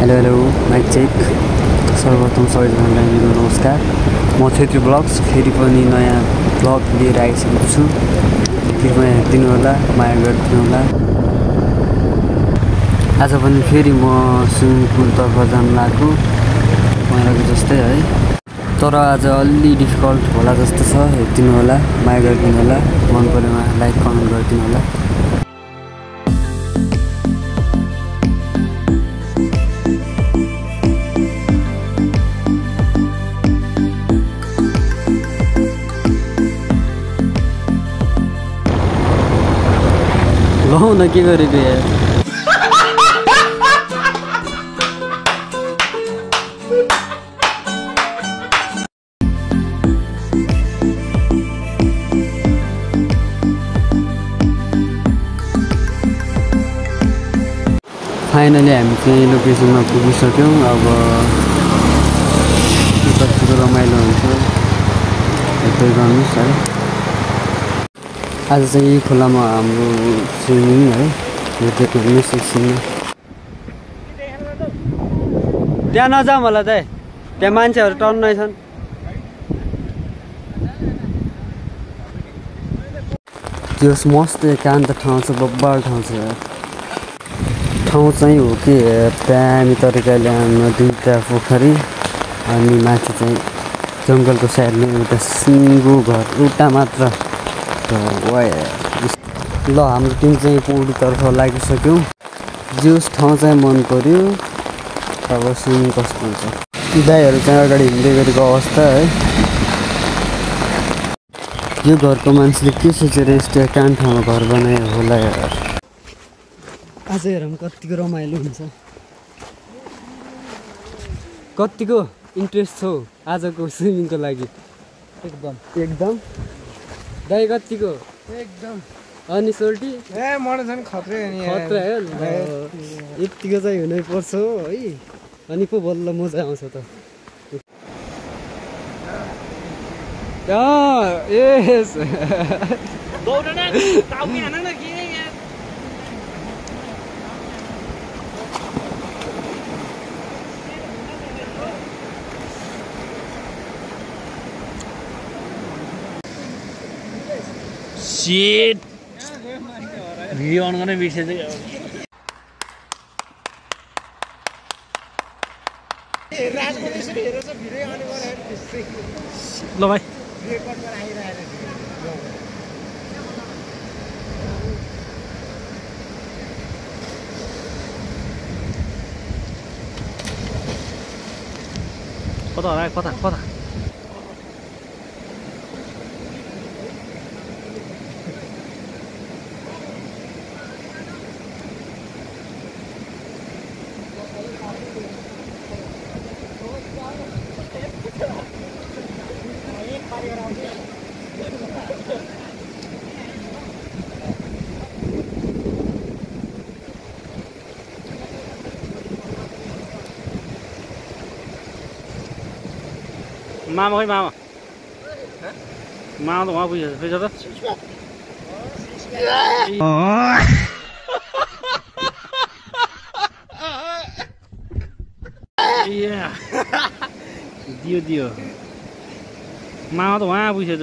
Hello hello mic check. सर्वप्रथम सबैजनालाई मेरो नमस्कार। म छेत्री ब्लग्स फेरि पनि नयाँ ब्लग लिएर आइसकेको छु। कृपया हेरिदिनु होला, माया गरिदिनु होला। आज पनि फेरि म स्विमिङ पुलतर्फ जान लागेको पहिलाको जस्तै है, तर आज अलि डिफिकल्ट होला जस्तो छ। हेरिदिनु होला, माया गरिदिनु होला, मन परेमा लाइक कमेन्ट गरिदिनु होला। लौ न के गरेको यार। फाइनली हामी चाहिँ लोकेसनमा पुगिसक्यौँ। अब कतिको रमाइलो हुन्छ यतै गर्नुहोस् है। आज चाहिँ यही खोलामा हाम्रो स्विमिङ है, हेर्दै हेर्नुहोस् एकछिनमा। त्यहाँ नजाऊँ होला त, त्यहाँ मान्छेहरू टन्नै छन्। त्यो मस्त एकान्त ठाउँ छ, बब्बाल ठाउँ छ यार। ठाउँ चाहिँ हो कि दामी तरिकाले हाम्रो दुईवटा पोखरी अनि माथि चाहिँ जङ्गलको साइडमा एउटा सिङ्गो घर, एउटा मात्र। ल हाम्रो टिम चाहिँ पौडीतर्फ लागिसक्यौँ। जोस ठाउँ चाहिँ मन पर्यो। अब स्विमिङ कस्तो हुन्छ, दाइहरू चाहिँ अगाडि हिँड्दै गरेको अवस्था है। यो घरको मान्छेले के सोचेर यस्तो एकान्त ठाउँमा घर बनायो होला यार। आज हेरौँ कतिको रमाइलो हुन्छ, कतिको इन्ट्रेस्ट छौ आजको स्विमिङको लागि। एकदम एकदम दाइ कतिको एकदम। अनि सोल्टी ए मलाई झन् खत्रै खतरा हो नि, यतिको चाहिँ हुनै पर्छ है। अनि पो बल्ल मजा आउँछ त। यस Shit. Video on गर्ने बिर्सेछ के ल भाइ कता होला कता कता मामा खै मामा मामा त उहाँ पुगेछ फेरि त दियो दियो मामा त उहाँ पुगेछ।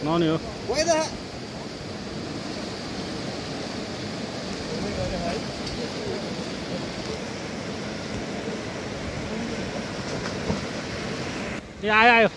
नआउने हो ए आयो आयो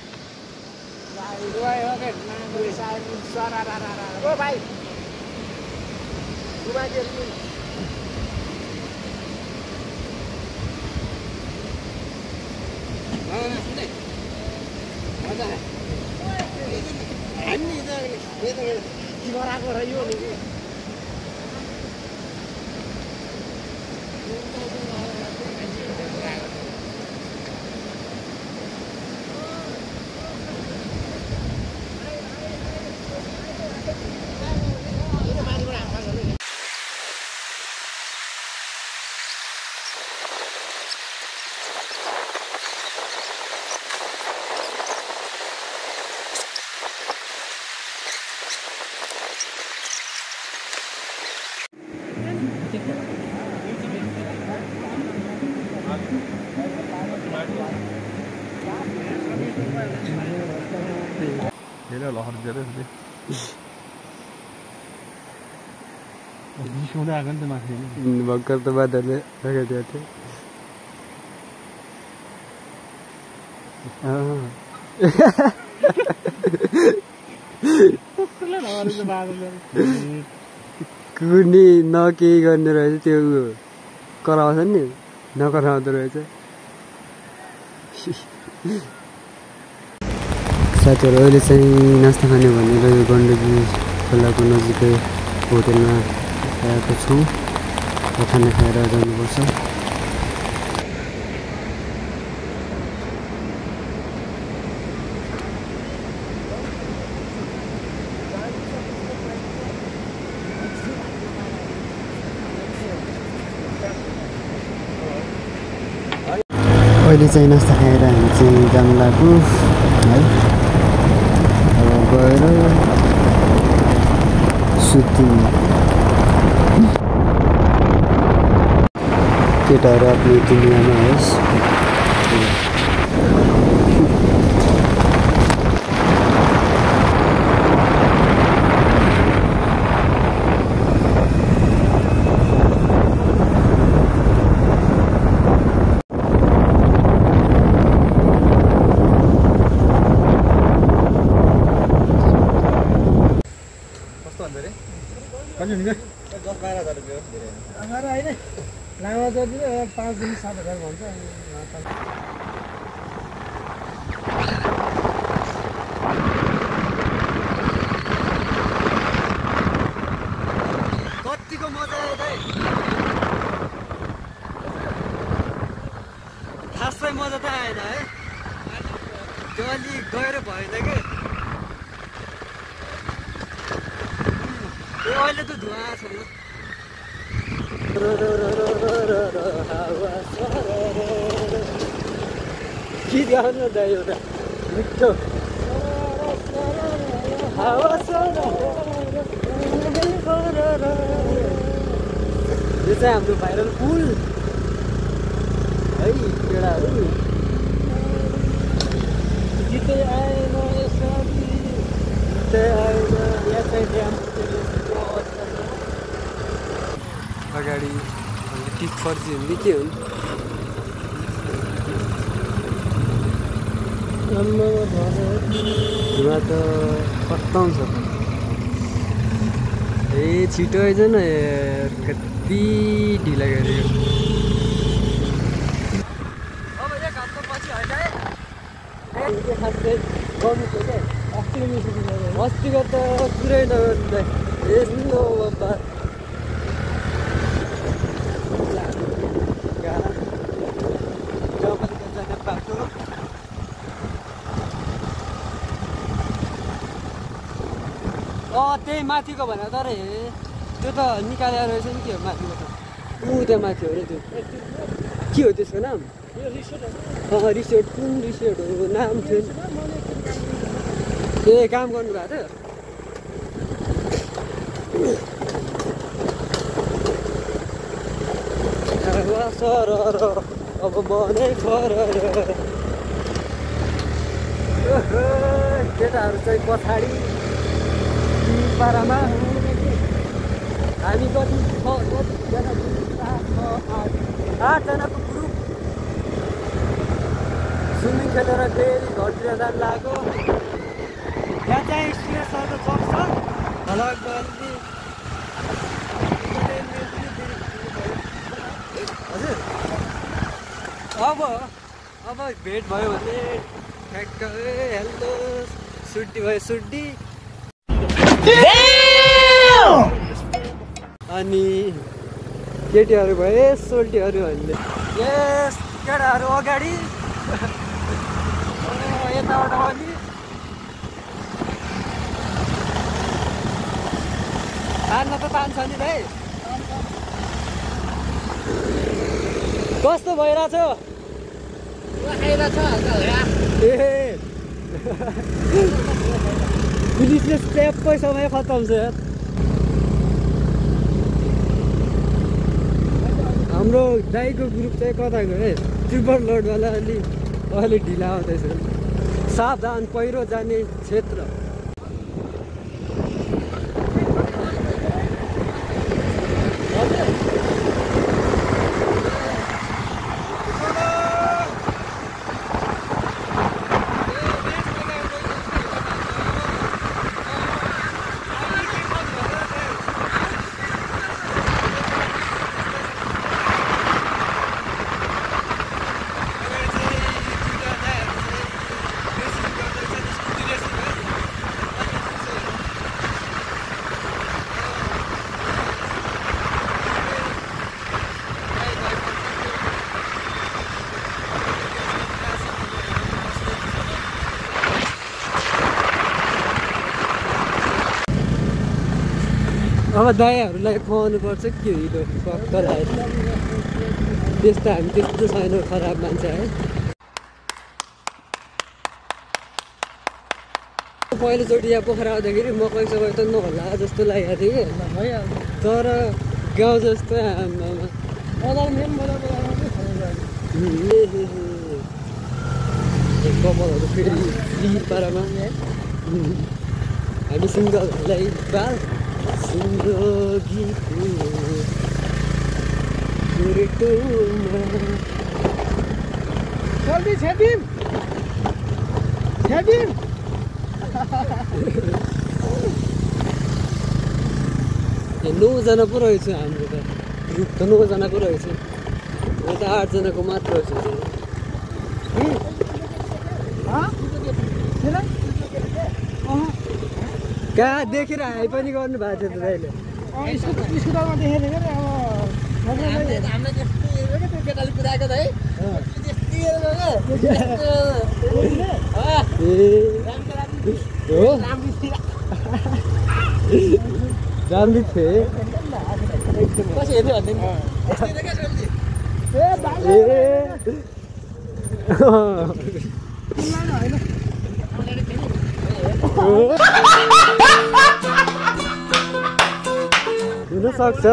भर्खर त बादलले लगाइदिएको थियो कुनी न केही गर्ने रहेछ त्यो कराउँछ नि नकराउँदो रहेछ साथीहरू अहिले चाहिँ नास्ता खाने भनेर यो गण्डकी खोलाको नजिकै होटेलमा आएको छौँ खाना खाएर जानुपर्छ अहिले चाहिँ नास्ता खाएर हामी चाहिँ जानु लाग्यो है अब गएर सुत्यौँ केटाहरू आफ्नो दुनियाँमा होस् लामा जति 5 दिन 7,000 भन्छ कतिको मजा आयो दाइ खासै मजा त आएन है त्यो अलि गएर भएन के अहिले त धुवा छ गीत गाउनु न एउटा मिठो यो चाहिँ हाम्रो भाइरल पुल है केटाहरू गीतै आएन यसरी गीतै आएन यसै ड्याम अगाडि टिक फर्जी हुन् कि के हुन् धुवा त खत्तम छ ए छिटो आइज न कति ढिला गरेको अब एक हप्तापछि हटाए खासै गर्नु थियो क्या अस्तिको त पुरै नगर्नु यस्तो त्यही माथिको भनेर तर त्यो त निकालेर रहेछ नि के हो माथिको त त्यहाँ माथि हो अरे त्यो के हो त्यसको नाम रिसोर्ट कुन रिसोर्ट हो नाम थियो ए काम गर्नुभएको थियो सर अब मनै फर केटाहरू चाहिँ पछाडि पारामा हामी कति 8जनाको ग्रुप स्विमिङ खेलेर फेरि घरतिर जानु लाग्यो यहाँ चाहिँ स्टेसनको चौक छ हजुर अब भेट भयो भने ठ्याक्क हेल्लो सुड्डी भयो सुड्डी अनि केटीहरू भए सोल्टीहरू भन्ने यस केटाहरू अगाडि यताबाट पनि तान्न त तान्छ नि भाइ कस्तो भइरहेछ ए पुलिसले ट्यापकै समय खत्तम छ यार हाम्रो दाइको ग्रुप चाहिँ कता गयो ट्रिपल लोडवाला अलि ढिला आउँदैछ सावधान पहिरो जाने क्षेत्र अब दायाहरूलाई खुवाउनु पर्छ के हिलो पक्का त्यस्तो हामी त्यस्तो छैन खराब मान्छे है पहिलोचोटि यहाँ पोखरा आउँदाखेरि मकै सबै त नहोला जस्तो लागेको थियो कि तर गाउँ जस्तो कपालहरू फेरि पारामा हामी सिङ्गलहरूलाई बाल जल्दी छेदिम 9जना पो रहेछ हाम्रो त ग्रुप त 9जना पो रहेछ यो त 8 जनाको मात्र रहेछ कहाँ देखेर हाई पनि गर्नु भएको थियो त दाइले स्कुटरमा देखेर अब केटाले कुदाएको त है राम्रो थिए कसै हेर्नु भन्ने हुन सक्छ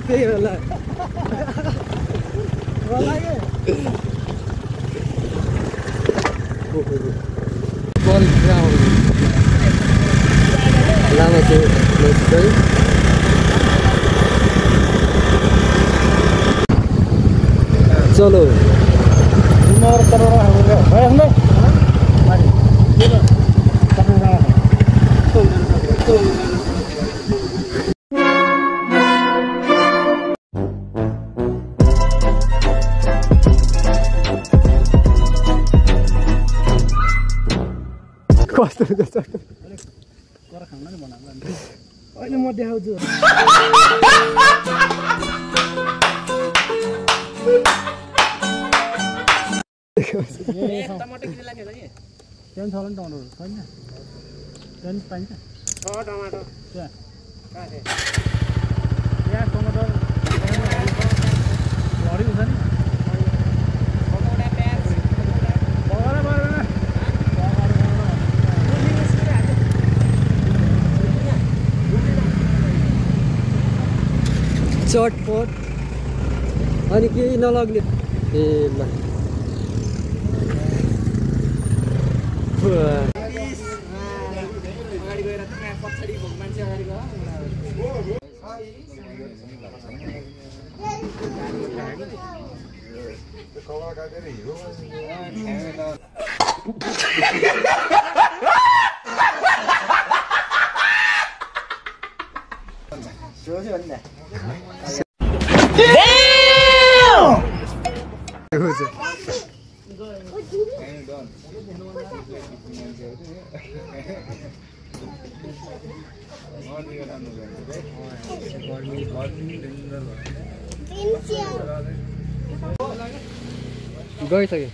त्यही होला लामा चाहिँ चलो कस्तो हुन्छ अहिले म देखाउँछु टमाटर किन लाग्यो त के त्यहाँ छ होला नि टमाटर छैन त्यहाँ पाइन्छ टमाटर त्यहाँ कहाँ छ यहाँ टमाटर भरि हुन्छ नि चटपट अनि केही नलग्ने ए ल अगाडि गएर त्यहाँ पछाडि मान्छे अगाडि गयो गइसक्यो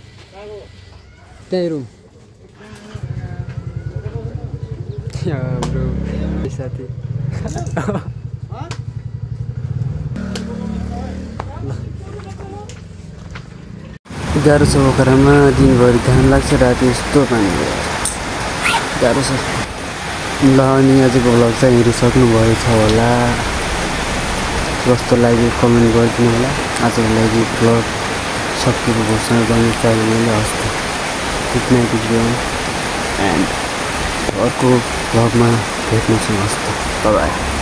त्यही रुम हाम्रो साथी गाह्रो छ पोखरामा दिनभरि घाम लाग्छ राति यस्तो पानी गाह्रो छ ल अनि आजको भ्लग चाहिँ हेरिसक्नुभएको छ होला कस्तो लाग्यो कमेन्ट गरिदिनु होला आजको लागि भ्लग सकिएको घोषणा गर्ने चाहे मैले हस्ते गुड नाइट एभ्रिवान एन्ड अर्को भ्लगमा भेट्नेछु हस्ते बाइ